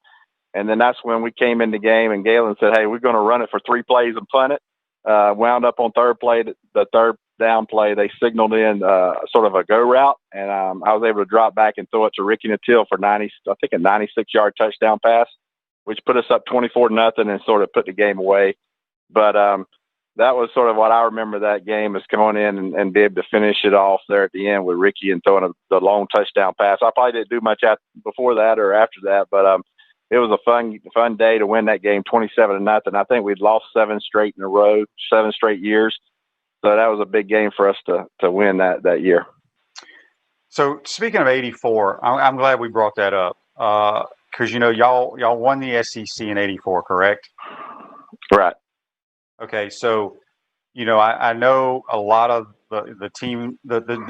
And then that's when we came in the game, and Galen said, hey, we're going to run it for 3 plays and punt it. Wound up on third play, the third down play, they signaled in sort of a go route, and I was able to drop back and throw it to Ricky Nattil for a 96-yard touchdown pass, which put us up 24-0 and sort of put the game away. But that was sort of what I remember that game, is going in and be able to finish it off there at the end with Ricky and throwing the long touchdown pass. I probably didn't do much before that or after that, but it was a fun day to win that game 27-0. I think we'd lost 7 straight in a row, 7 straight years. So that was a big game for us to win that year. So speaking of 84, I'm glad we brought that up. Because, you know, y'all won the SEC in 84, correct? Right. Okay, so, you know, I know a lot of the team,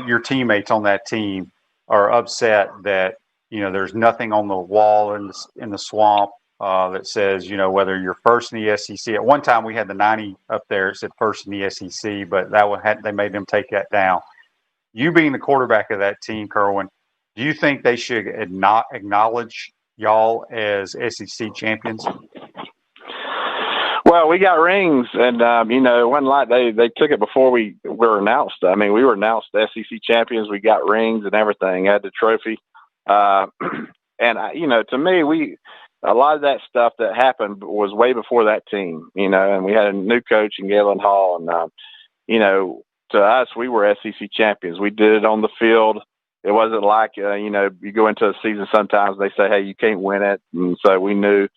your teammates on that team are upset that, you know, there's nothing on the wall in the swamp that says, you know, whether you're first in the SEC. At one time, we had the 90 up there. It said first in the SEC, but they made them take that down. You being the quarterback of that team, Kerwin, do you think they should not acknowledge y'all as SEC champions? Well, we got rings, and you know, it wasn't like they took it before we were announced. I mean, we were announced SEC champions. We got rings and everything. Had the trophy, and you know, to me, a lot of that stuff that happened was way before that team. You know, and we had a new coach in Galen Hall, and you know, to us, we were SEC champions. We did it on the field. It wasn't like, you know, you go into a season, sometimes they say, hey, you can't win it. And so we knew,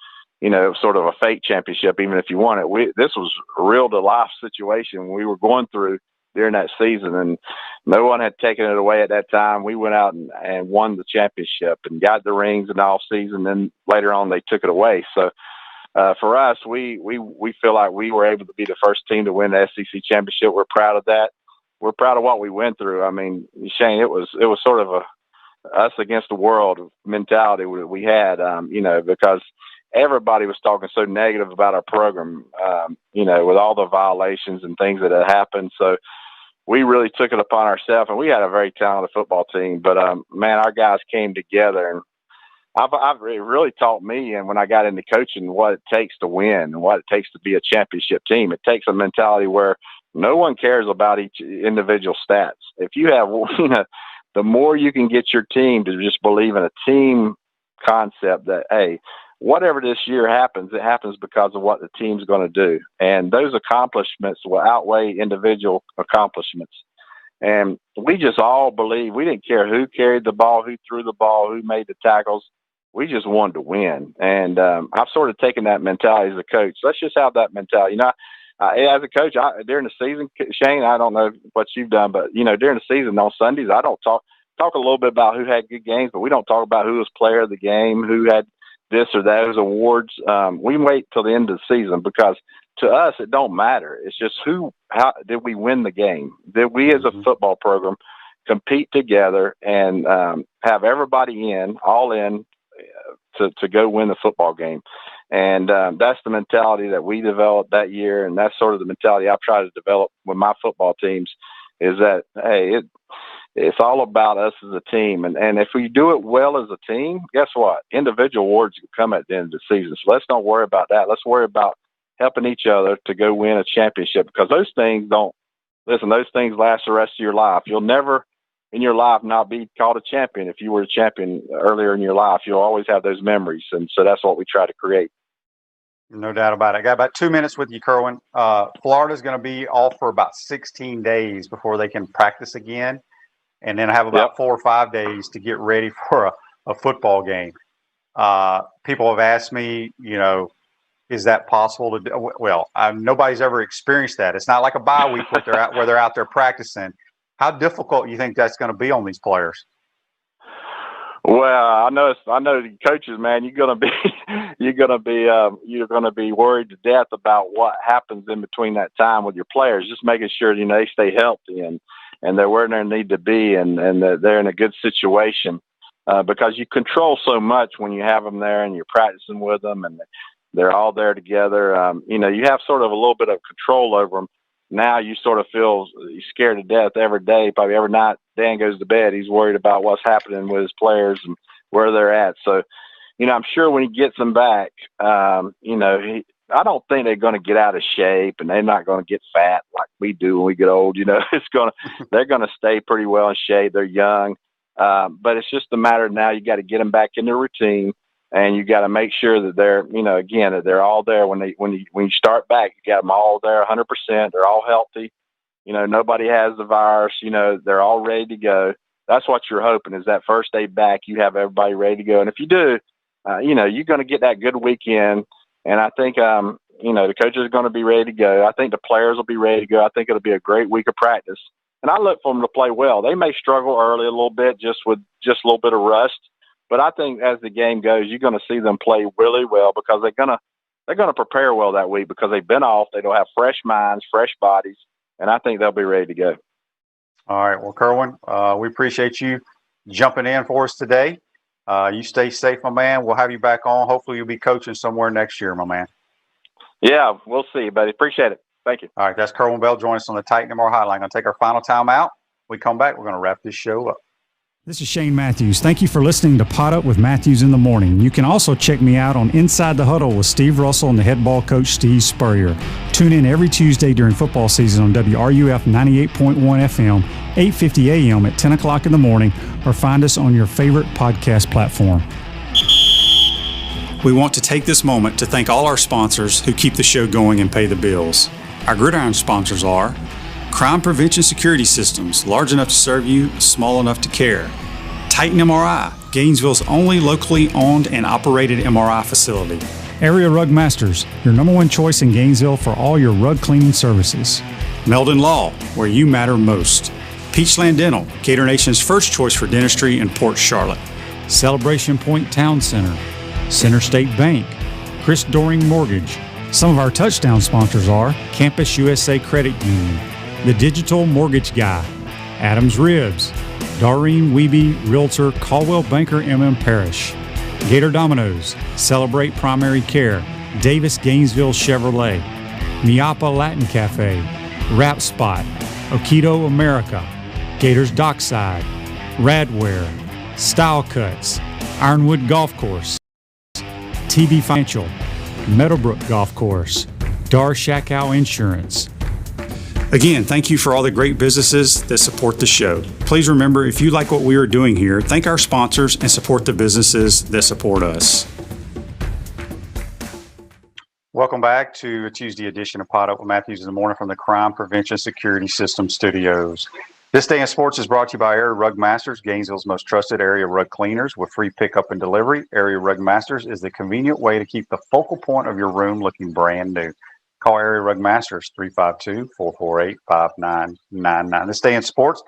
you know, sort of a fake championship, even if you won it. This was a real to life situation we were going through during that season, and no one had taken it away at that time. We went out and won the championship and got the rings in the off season. Then later on, they took it away. So for us, we feel like we were able to be the first team to win the SEC championship. We're proud of that. We're proud of what we went through. I mean, Shane, it was sort of a us against the world mentality we had, you know, because everybody was talking so negative about our program, you know, with all the violations and things that had happened. So we really took it upon ourselves, and we had a very talented football team. But man, our guys came together, and I've really taught me, and when I got into coaching, what it takes to win and what it takes to be a championship team. It takes a mentality where no one cares about each individual stats. If you have, you know, the more you can get your team to just believe in a team concept that, hey, whatever this year happens, it happens because of what the team's going to do. And those accomplishments will outweigh individual accomplishments. And we just all believe, we didn't care who carried the ball, who threw the ball, who made the tackles. We just wanted to win. And I've sort of taken that mentality as a coach. Let's just have that mentality. You know, as a coach, during the season, Shane, I don't know what you've done, but, you know, during the season on Sundays, I don't talk a little bit about who had good games, but we don't talk about who was player of the game, who had this or those awards. We wait till the end of the season, because to us, it don't matter. It's just how did we win the game? Did we as a football program compete together and have everybody all in to go win the football game? And that's the mentality that we developed that year. And that's sort of the mentality I've tried to develop with my football teams, is that, hey, it's all about us as a team. And if we do it well as a team, guess what? Individual awards can come at the end of the season. So let's not worry about that. Let's worry about helping each other to go win a championship, because those things last the rest of your life. You'll never in your life not be called a champion. If you were a champion earlier in your life, you'll always have those memories. And so that's what we try to create. No doubt about it. I got about 2 minutes with you, Kerwin. Florida's going to be off for about 16 days before they can practice again, and then have about 4 or 5 days to get ready for a football game. People have asked me, is that possible to do? Well, nobody's ever experienced that. It's not like a bye week where they're out there practicing. How difficult do you think that's going to be on these players? Well, I know the coaches, man. You're gonna be worried to death about what happens in between that time with your players. Just making sure they stay healthy and they're where they need to be and that they're in a good situation, because you control so much when you have them there and you're practicing with them and they're all there together. You have sort of a little bit of control over them. Now you sort of feel scared to death every day. Probably every night Dan goes to bed, he's worried about what's happening with his players and where they're at. So, I'm sure when he gets them back, I don't think they're going to get out of shape and they're not going to get fat like we do when we get old. They're going to stay pretty well in shape. They're young. But it's just a matter of now you got to get them back in their routine. And you got to make sure that they're, that they're all there when you start back. You got them all there, 100%. They're all healthy. Nobody has the virus. They're all ready to go. That's what you're hoping is that first day back, you have everybody ready to go. And if you do, you're going to get that good weekend. And I think, the coaches are going to be ready to go. I think the players will be ready to go. I think it'll be a great week of practice. And I look for them to play well. They may struggle early a little bit, just with a little bit of rust. But I think as the game goes, you're going to see them play really well because they're going to prepare well that week because they've been off. They don't have fresh minds, fresh bodies, and I think they'll be ready to go. All right. Well, Kerwin, we appreciate you jumping in for us today. You stay safe, my man. We'll have you back on. Hopefully you'll be coaching somewhere next year, my man. Yeah, we'll see, buddy. Appreciate it. Thank you. All right. That's Kerwin Bell. Join us on the Titan MR Hotline. Going to take our final time out. When we come back, we're going to wrap this show up. This is Shane Matthews. Thank you for listening to Pot Up with Matthews in the Morning. You can also check me out on Inside the Huddle with Steve Russell and the head ball coach Steve Spurrier. Tune in every Tuesday during football season on WRUF 98.1 FM, 8:50 a.m. at 10 o'clock in the morning, or find us on your favorite podcast platform. We want to take this moment to thank all our sponsors who keep the show going and pay the bills. Our gridiron sponsors are Crime Prevention Security Systems, large enough to serve you, small enough to care. Titan MRI, Gainesville's only locally owned and operated MRI facility. Area Rug Masters, your number one choice in Gainesville for all your rug cleaning services. Meldon Law, where you matter most. Peachland Dental, Gator Nation's first choice for dentistry in Port Charlotte. Celebration Point Town Center, Center State Bank, Chris Doring Mortgage. Some of our touchdown sponsors are Campus USA Credit Union, The Digital Mortgage Guy, Adams Ribs, Doreen Wiebe Realtor, Caldwell Banker MM Parish, Gator Dominoes, Celebrate Primary Care, Davis Gainesville Chevrolet, Miapa Latin Cafe, Rap Spot, Okido America, Gators Dockside, Radware, Style Cuts, Ironwood Golf Course, TB Financial, Meadowbrook Golf Course, Dar Shakow Insurance. Again, thank you for all the great businesses that support the show. Please remember, if you like what we are doing here, thank our sponsors and support the businesses that support us. Welcome back to a Tuesday edition of Pot Up with Matthews in the Morning from the Crime Prevention Security System Studios. This Day in Sports is brought to you by Area Rug Masters, Gainesville's most trusted area rug cleaners with free pickup and delivery. Area Rug Masters is the convenient way to keep the focal point of your room looking brand new. Call Area Rug Masters, 352-448-5999. This Day in Sports,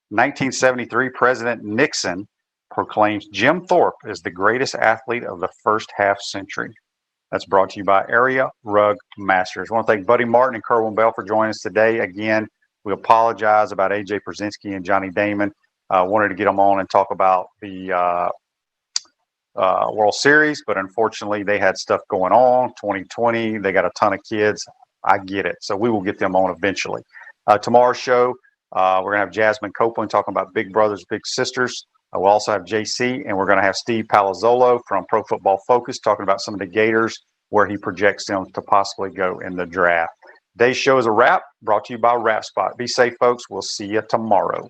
1973, President Nixon proclaims Jim Thorpe as the greatest athlete of the first half century. That's brought to you by Area Rug Masters. I want to thank Buddy Martin and Kerwin Bell for joining us today. Again, we apologize about A.J. Brzezinski and Johnny Damon. Wanted to get them on and talk about the World Series, but unfortunately they had stuff going on. 2020, they got a ton of kids. I get it. So we will get them on eventually. Tomorrow's show, We're going to have Jasmine Copeland talking about big brothers, big sisters. We'll also have JC, and we're going to have Steve Palazzolo from Pro Football Focus talking about some of the Gators, where he projects them to possibly go in the draft. Today's show is a wrap, brought to you by Wrap Spot. Be safe, folks. We'll see you tomorrow.